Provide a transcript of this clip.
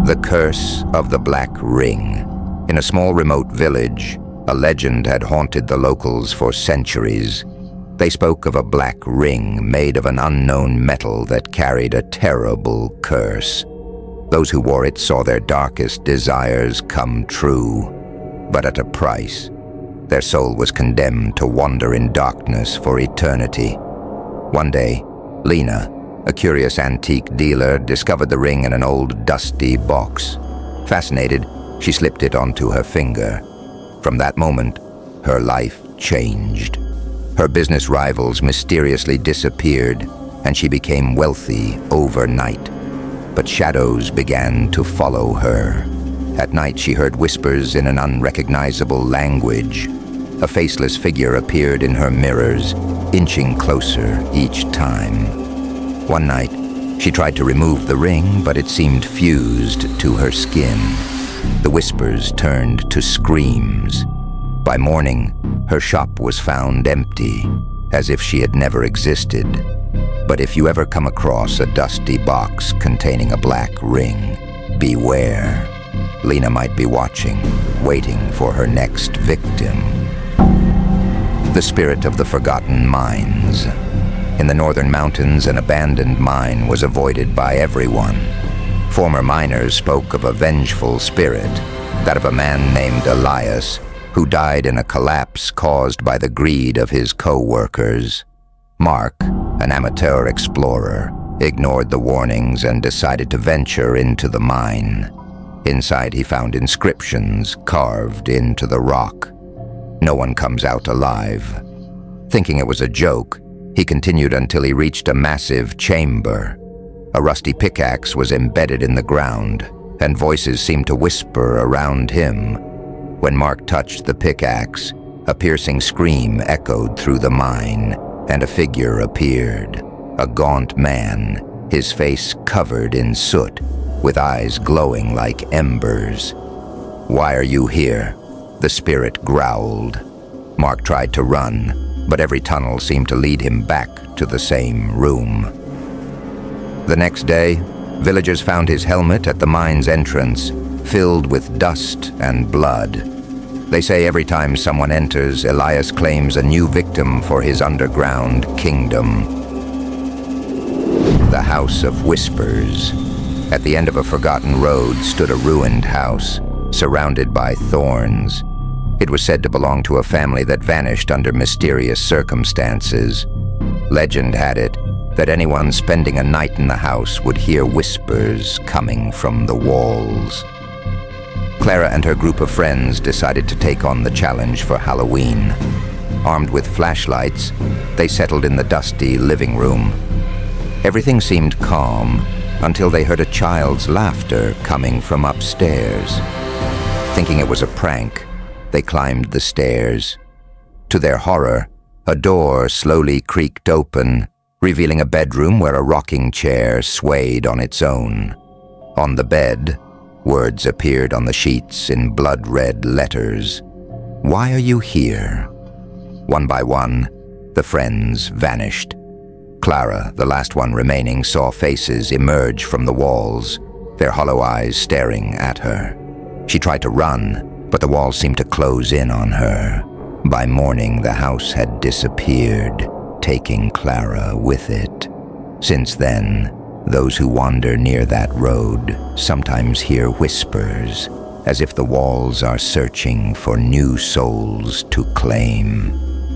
The Curse of the Black Ring. In a small remote village, a legend had haunted the locals for centuries. They spoke of a black ring made of an unknown metal that carried a terrible curse. Those who wore it saw their darkest desires come true, but at a price. Their soul was condemned to wander in darkness for eternity. One day, Lena, a curious antique dealer, discovered the ring in an old, dusty box. Fascinated, she slipped it onto her finger. From that moment, her life changed. Her business rivals mysteriously disappeared, and she became wealthy overnight. But shadows began to follow her. At night, she heard whispers in an unrecognizable language. A faceless figure appeared in her mirrors, inching closer each time. One night, she tried to remove the ring, but it seemed fused to her skin. The whispers turned to screams. By morning, her shop was found empty, as if she had never existed. But if you ever come across a dusty box containing a black ring, beware. Lena might be watching, waiting for her next victim. The Spirit of the Forgotten Mines. In the northern mountains, an abandoned mine was avoided by everyone. Former miners spoke of a vengeful spirit, that of a man named Elias, who died in a collapse caused by the greed of his co-workers. Mark, an amateur explorer, ignored the warnings and decided to venture into the mine. Inside, he found inscriptions carved into the rock. No one comes out alive. Thinking it was a joke, he continued until he reached a massive chamber. A rusty pickaxe was embedded in the ground, and voices seemed to whisper around him. When Mark touched the pickaxe, a piercing scream echoed through the mine, and a figure appeared. A gaunt man, his face covered in soot, with eyes glowing like embers. "Why are you here?" the spirit growled. Mark tried to run, but every tunnel seemed to lead him back to the same room. The next day, villagers found his helmet at the mine's entrance, filled with dust and blood. They say every time someone enters, Elias claims a new victim for his underground kingdom. The House of Whispers. At the end of a forgotten road stood a ruined house, surrounded by thorns. It was said to belong to a family that vanished under mysterious circumstances. Legend had it that anyone spending a night in the house would hear whispers coming from the walls. Clara and her group of friends decided to take on the challenge for Halloween. Armed with flashlights, they settled in the dusty living room. Everything seemed calm until they heard a child's laughter coming from upstairs. Thinking it was a prank, they climbed the stairs. To their horror, a door slowly creaked open, revealing a bedroom where a rocking chair swayed on its own. On the bed, words appeared on the sheets in blood-red letters. "Why are you here?" One by one, the friends vanished. Clara, the last one remaining, saw faces emerge from the walls, their hollow eyes staring at her. She tried to run, but the walls seemed to close in on her. By morning, the house had disappeared, taking Clara with it. Since then, those who wander near that road sometimes hear whispers, as if the walls are searching for new souls to claim.